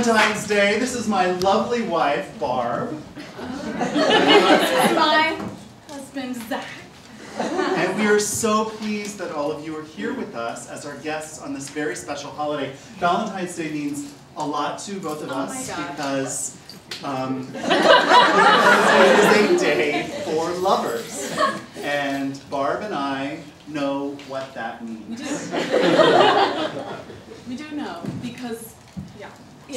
Valentine's Day. This is my lovely wife, Barb. This is my husband, Zach. And we are so pleased that all of you are here with us as our guests on this very special holiday. Valentine's Day means a lot to both of us because it is a day for lovers. And Barb and I know what that means. We do know because, yeah.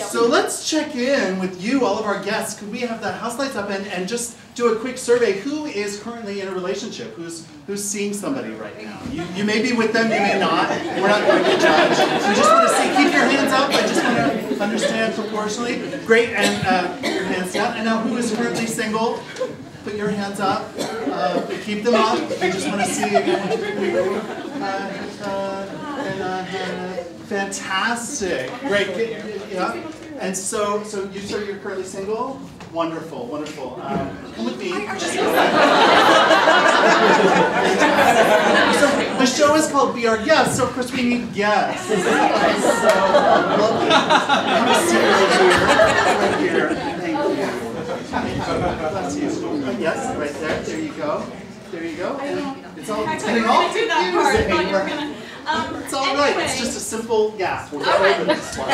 So let's check in with you, all of our guests. Could we have the house lights up and just do a quick survey? Who is currently in a relationship? Who's seeing somebody right now? You may be with them, you may not. We're not going to judge. We just want to see, keep your hands up. I just want to understand proportionally. Great, and put your hands down. And now who is currently single? Put your hands up. Keep them up. I just want to see again. Fantastic. Great. Yeah. And so you say you're currently single? Wonderful, wonderful. Come with me. So the show is called Be Our Guest, so of course we need guests. So lovely. I'm going to sit right here. Thank you. Bless you. Yes, right there. There you go. There you go. It's all getting all confusing. It's all right. It's just a simple, yeah. We'll get over this one.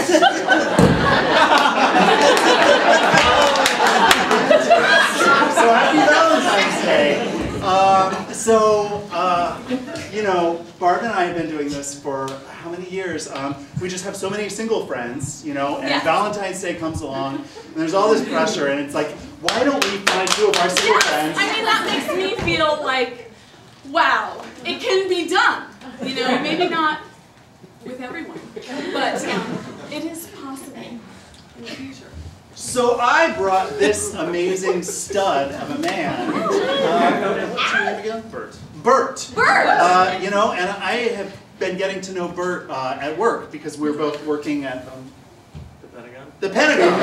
So happy Valentine's Day. You know, Barb and I have been doing this for how many years? We just have so many single friends, you know, and Valentine's Day comes along, and there's all this pressure, and it's like, why don't we find two of our single friends? I mean, that makes me feel like, wow, it can be done. You know, maybe not with everyone, but it is possible in the future. So I brought this amazing stud of a man. What's your name again? Bert. Bert. Bert! You know, and I have been getting to know Bert at work because we're both working at the Pentagon. The Pentagon.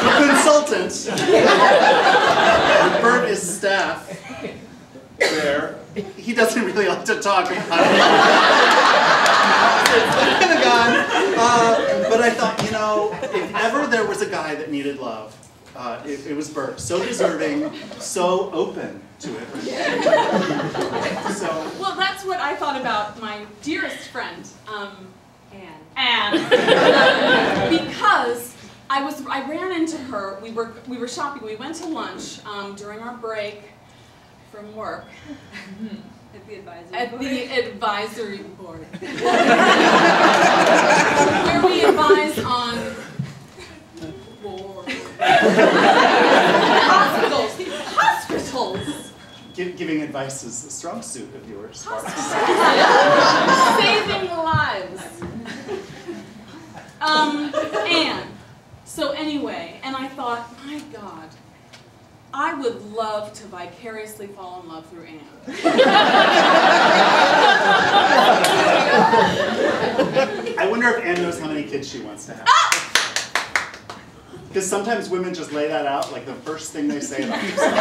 The consultant. Bert is staff there. He doesn't really like to talk about it. It's the Pentagon. But I thought, you know, if ever there was a guy that needed love, it was Bert. So deserving, so open to it. Well, that's what I thought about my dearest friend, Anne. Because I ran into her. We were shopping. We went to lunch during our break from work. At the advisory board. Where we advise on hospitals. Giving advice is a strong suit of yours. Saving lives. And so anyway, and I thought, my God, I would love to vicariously fall in love through Anne. I wonder if Anne knows how many kids she wants to have. Because sometimes women just lay that out like the first thing they say about themselves.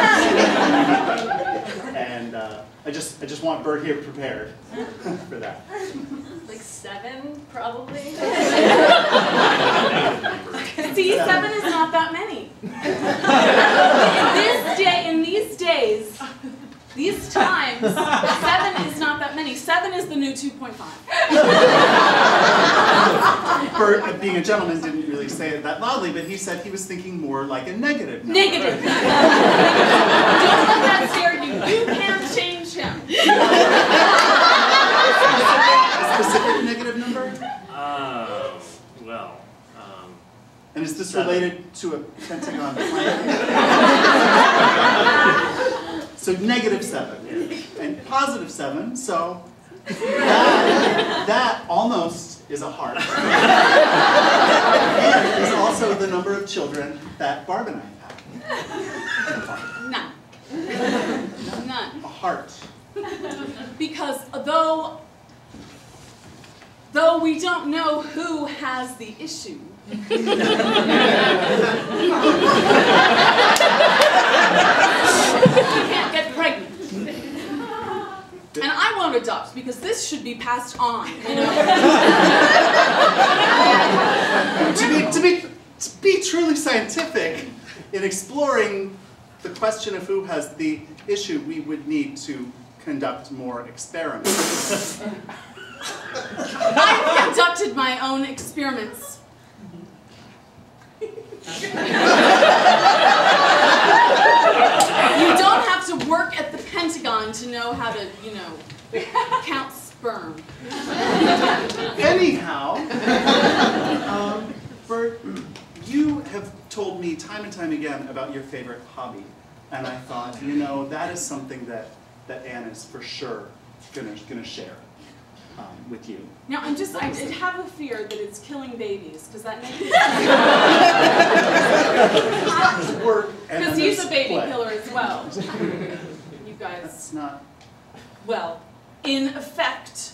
And I just want Bert here prepared for that. Like 7, probably. See, 7 is not that many. In these days, these times, 7 is not that many. 7 is the new 2.5. Bert, being a gentleman, didn't really say it that loudly, but he said he was thinking more like a negative number. Negative. Don't let that scare you. You can change him. A specific negative number? And is this related to a Pentagon plan? So -7 and +7, so that almost is a heart. And is also the number of children that Barb and I have. None. None. A heart. Because though we don't know who has the issue, you can't get pregnant. And I won't adopt, because this should be passed on, you know? To be truly scientific in exploring the question of who has the issue, we would need to conduct more experiments. I've conducted my own experiments. You don't have to work at the Pentagon to know how to, you know, count sperm. Anyhow, Bert, you have told me time and time again about your favorite hobby. And I thought, you know, that is something that Anne is for sure gonna share with you. Now, I have a fear that it's killing babies, because that makes Work and because he's a baby play. killer as well. You guys, That's not. well, in effect,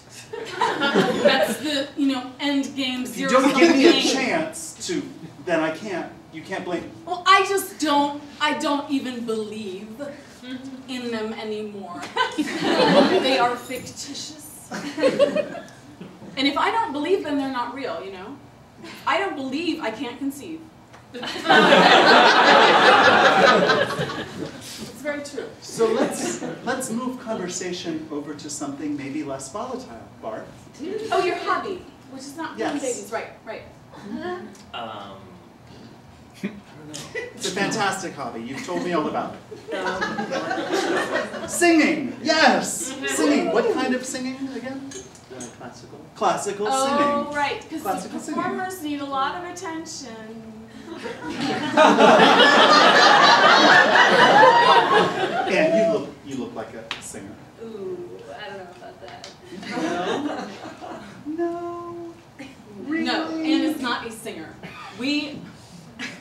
that's the, you know, end game If you zero don't give me a game. chance to, then I can't. You can't blame me. Well, I don't even believe in them anymore. They are fictitious. And if I don't believe them, they're not real, you know? I don't believe, I can't conceive. It's very true. So let's move conversation over to something maybe less volatile, Bart. Oh, your hobby, which is not Yes. having babies, right? It's a fantastic hobby. You've told me all about it. Singing, yes, singing. What kind of singing again? Classical. Classical Oh, singing. right, because the Classical singing. performers need a lot of attention. And you look like a singer. Ooh, I don't know about that. No. Really? No, Anne is not a singer.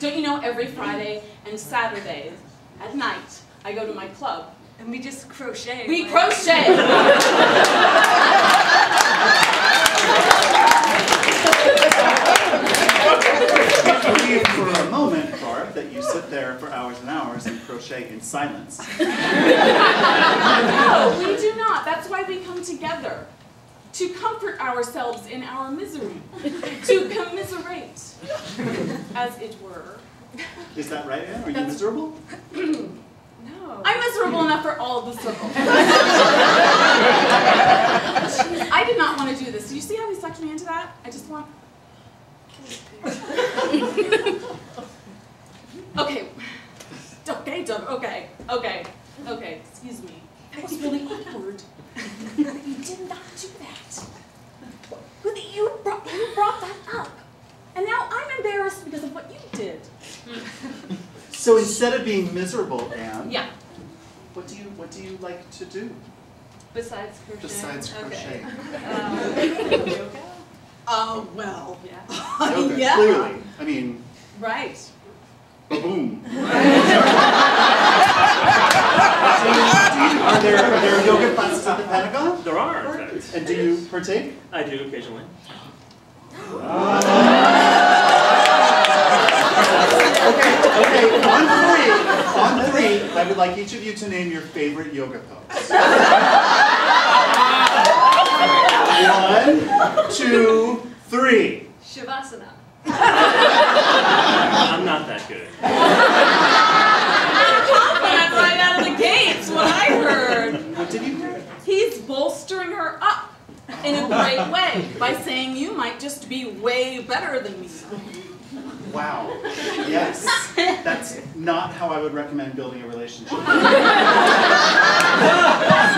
Don't you know, every Friday and Saturday at night, I go to my club. And we just crochet. We like- crochet! I believe for a moment, Bart, that you sit there for hours and hours and crochet in silence. No, we do not. That's why we come together. To comfort ourselves in our misery. To commiserate, as it were. Is that right, Anne? Are you miserable? No. I'm miserable enough for all of the circle. I did not want to do this. Do you see how he sucked me into that? I just want... Okay. Okay, excuse me. That was really awkward. You did not do that. You brought that up. And now I'm embarrassed because of what you did. So instead of being miserable, Anne, Yeah. what do you like to do Besides crochet. besides crochet? Yoga? Oh, well. Yeah. Yoga, Yeah. clearly. I mean, Right. boom. Are there yoga classes at the Pentagon? There are, in fact. And do you partake? I do occasionally. Okay, on three, I would like each of you to name your favorite yoga pose. 1, 2, 3. Shavasana. I'm not that good. That's right out of the gates, what I heard. What did you hear? He's bolstering her up in a great way by saying you might just be way better than me. Wow. Yes. That's not how I would recommend building a relationship.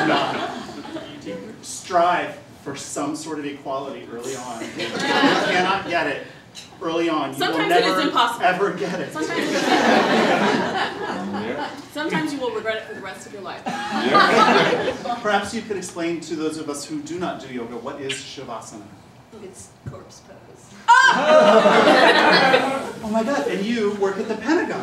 Not. Strive for some sort of equality early on. If you cannot get it early on, you Sometimes will it is never impossible. ever get it. Sometimes you will regret it for the rest of your life. Perhaps you could explain to those of us who do not do yoga, what is Shavasana? It's corpse pose. Oh my God, and you work at the Pentagon.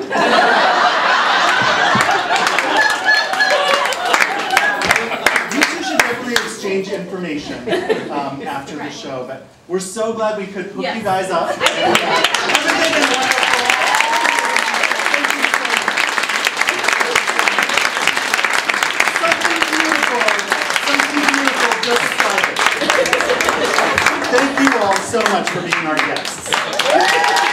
You two should definitely exchange information after the show, but we're so glad we could hook Yes. you guys up. Something beautiful just all so much for being our guests.